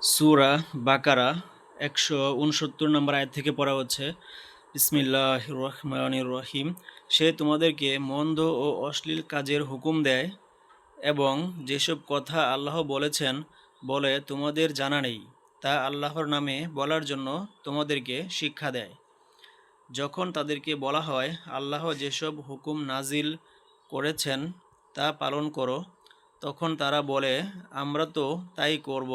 সূরা বাকারা ১৬৯ নম্বর আয়াত থেকে পড়া হচ্ছে। বিসমিল্লাহির রহমানির রহিম। সে তোমাদেরকে মন্দ ও অশ্লীল কাজের হুকুম দেয় এবং যেসব কথা আল্লাহ বলেছেন বলে তোমাদের জানা নেই তা আল্লাহর নামে বলার জন্য তোমাদেরকে শিক্ষা দেয়। যখন তাদেরকে বলা হয় আল্লাহ যেসব হুকুম নাজিল করেছেন তা পালন করো, তখন তারা বলে আমরা তো তাই করব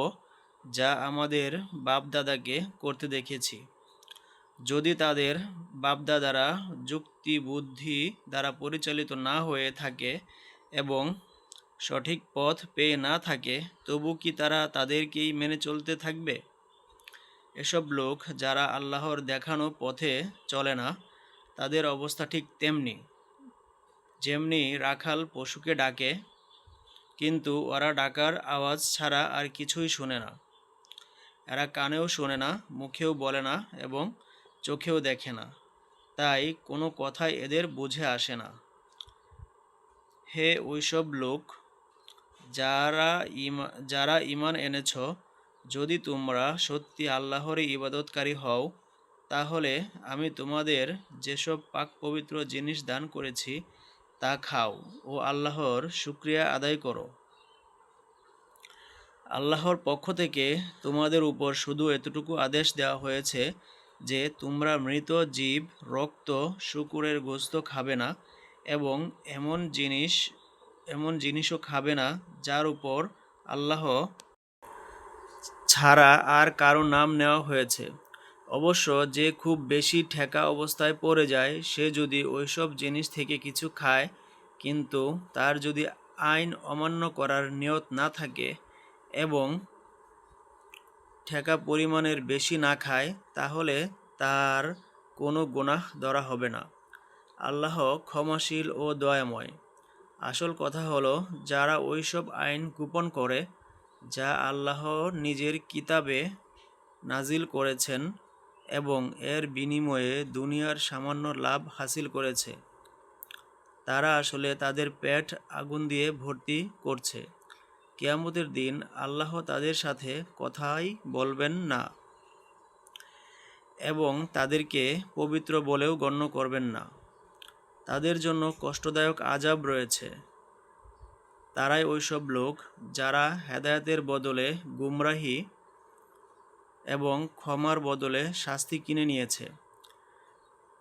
যা আমাদের বাপদাদাকে করতে দেখেছি। যদি তাদের বাপদাদারা যুক্তি বুদ্ধি দ্বারা পরিচালিত না হয়ে থাকে এবং সঠিক পথ পেয়ে না থাকে, তবু কি তারা তাদেরকেই মেনে চলতে থাকবে? এসব লোক যারা আল্লাহর দেখানো পথে চলে না, তাদের অবস্থা ঠিক যেমনি রাখাল পশুকে ডাকে, কিন্তু ওরা ডাকার আওয়াজ ছাড়া আর কিছুই শোনে না। এরা কানেও শোনে না, মুখেও বলে না এবং চোখেও দেখে না, তাই কোনো কথাই এদের বুঝে আসে না। হে ওইসব লোক যারা ঈমান এনেছ, যদি তোমরা সত্যি আল্লাহরই ইবাদতকারী হও, তাহলে আমি তোমাদের যেসব পাক পবিত্র জিনিস দান করেছি তা খাও ও আল্লাহর শুকরিয়া আদায় করো। আল্লাহর পক্ষ থেকে তোমাদের উপর শুধু এতটুকু আদেশ দেওয়া হয়েছে যে তোমরা মৃত জীব, রক্ত, শূকরের গোশত খাবে না এবং এমন জিনিসও খাবে না যার উপর আল্লাহ ছাড়া আর কারো নাম নেওয়া হয়েছে। অবশ্য যে খুব বেশি ঠেকা অবস্থায় পড়ে যায় সে যদি ওইসব জিনিস থেকে কিছু খায়, কিন্তু তার যদি আইন অমান্য করার নিয়ত না থাকে এবং ঠেকা পরিমাণের বেশি না খায়, তাহলে তার কোনো গুনাহ ধরা হবে না। আল্লাহ ক্ষমাশীল ও দয়াময়। আসল কথা হলো, যারা ওইসব আইন গোপন করে যা আল্লাহ নিজের কিতাবে নাজিল করেছেন এবং এর বিনিময়ে দুনিয়ার সামান্য লাভ হাসিল করেছে, তারা আসলে তাদের পেট আগুন দিয়ে ভর্তি করছে। কিয়ামতের দিন আল্লাহ তাদের সাথে কথাই বলবেন না এবং তাদেরকে পবিত্র বলেও গণ্য করবেন না। তাদের জন্য কষ্টদায়ক আযাব রয়েছে। তারাই ওইসব লোক যারা হেদায়েতের বদলে গুমরাহি এবং ক্ষমার বদলে শাস্তি কিনে নিয়েছে।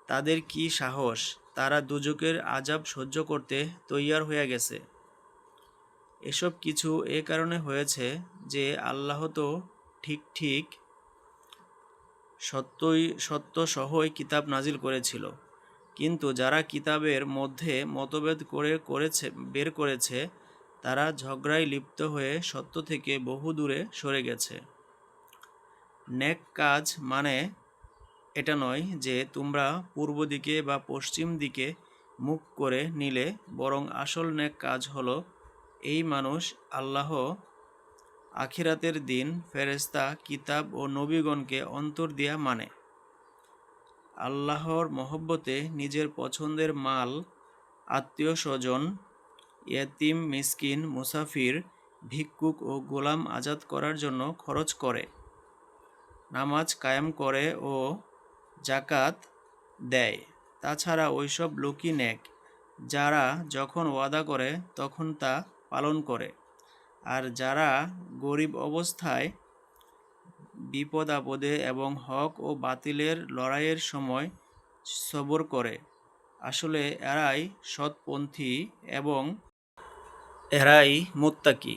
তাদের কি সাহস! তারা দুজকের আযাব সহ্য করতে তৈয়ার হয়ে গেছে। এসব কিছু এ কারণে হয়েছে যে আল্লাহ তো ঠিক সত্য সহই কিতাব নাজিল করেছিল, কিন্তু যারা কিতাবের মধ্যে মতভেদ বের করেছে তারা ঝগড়ায় লিপ্ত হয়ে সত্য থেকে বহু দূরে সরে গেছে। নেক কাজ মানে এটা নয় যে তোমরা পূর্ব দিকে বা পশ্চিম দিকে মুখ করে নিলে, বরং আসল নেক কাজ হলো এই মানুষ আল্লাহ, আখিরাতের দিন, ফেরেশতা, কিতাব ও নবীগণকে অন্তর দিয়া মানে, আল্লাহর মহব্বতে নিজের পছন্দের মাল আত্মীয় স্বজন, ইয়েতিম, মিসকিন, মুসাফির, ভিক্ষুক ও গোলাম আজাদ করার জন্য খরচ করে, নামাজ কায়েম করে ও জাকাত দেয়। তাছাড়া ওইসব লোকই নেক যারা যখন ওয়াদা করে তখন তা পালন করে, আর যারা গরীব অবস্থায়, বিপদ আপদে এবং হক ও বাতিলের লড়াইয়ের সময় সবর করে। আসলে এরাই সৎপন্থী এবং এরাই মুত্তাকি।